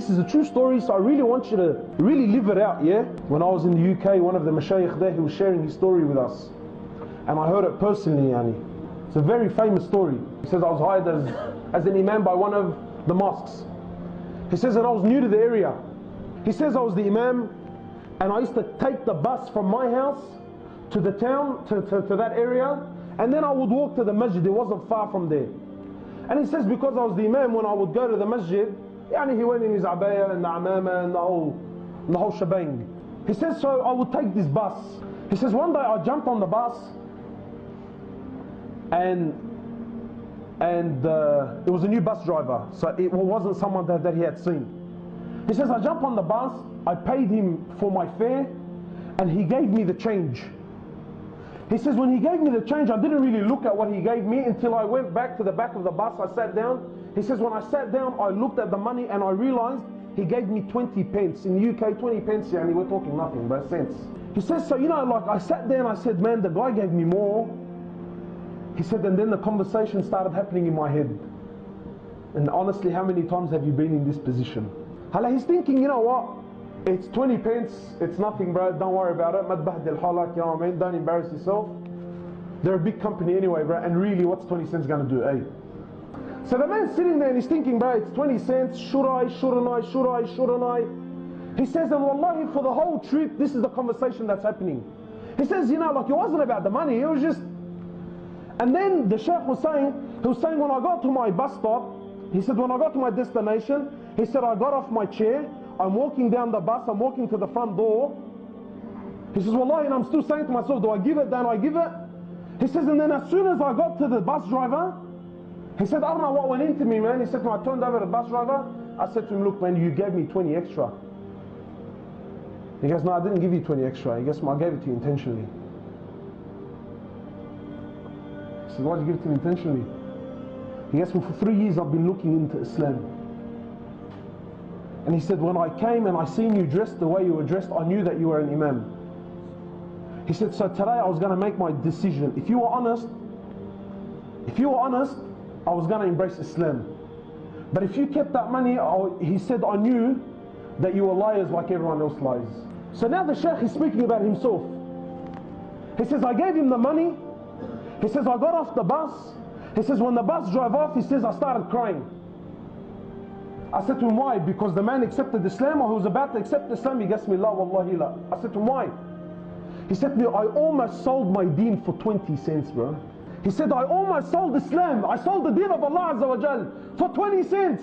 this is a true story, so I really want you to really live it out, yeah? When I was in the UK, one of the mashayikh there, he was sharing his story with us. And I heard it personally, yani. It's a very famous story. He says, I was hired as an imam by one of the mosques. He says, and I was new to the area. He says, I was the imam, and I used to take the bus from my house to the town, to that area, and then I would walk to the masjid. It wasn't far from there. And he says, because I was the imam, when I would go to the masjid, yani he went in his abaya and the amama and the whole shebang. He says, so I would take this bus. He says, one day I jumped on the bus, and it was a new bus driver, so it wasn't someone that he had seen. He says, I jumped on the bus, I paid him for my fare, and he gave me the change. He says, when he gave me the change, I didn't really look at what he gave me until I went back to the back of the bus. I sat down. He says, when I sat down, I looked at the money and I realized he gave me 20 pence. In the UK, 20 pence, yeah, we're talking nothing, but cents. He says, so you know, like I sat there and I said, man, the guy gave me more. He said, and then the conversation started happening in my head. And honestly, how many times have you been in this position? He's thinking, you know what? It's 20 pence, it's nothing, bro, don't worry about it. Madbahdil halak, you know what I mean? Don't embarrass yourself. They're a big company anyway, bro, and really, what's 20 cents gonna do, eh? So the man's sitting there and he's thinking, bro, it's 20 cents, should I, shouldn't I, should I, shouldn't I? He says, and wallahi, for the whole trip, this is the conversation that's happening. He says, you know, like it wasn't about the money, it was just... And then the Shaykh was saying, when I got to my bus stop, he said, when I got to my destination, he said, I got off my chair, I'm walking down the bus, I'm walking to the front door. He says, wallahi, and I'm still saying to myself, do I give it, don't I give it? He says, and then as soon as I got to the bus driver, he said, I don't know what went into me, man. He said, when I turned over to the bus driver, I said to him, look, man, you gave me 20 extra. He goes, no, I didn't give you 20 extra. He goes, I gave it to you intentionally. He said, why did you give it to me intentionally? He goes, well, for 3 years I've been looking into Islam. And he said, when I came and I seen you dressed the way you were dressed, I knew that you were an imam. He said, so today I was going to make my decision. If you were honest, I was going to embrace Islam. But if you kept that money, he said, I knew that you were liars like everyone else lies. So now the Shaykh is speaking about himself. He says, I gave him the money. He says, I got off the bus. He says, when the bus drove off, he says, I started crying. I said to him, why? Because the man accepted Islam, or he was about to accept Islam. He goes, la wallahi la. I said to him, why? He said to me, I almost sold my deen for 20 cents, bro. He said, I almost sold Islam. I sold the deen of Allah Azza wa Jal for 20 cents.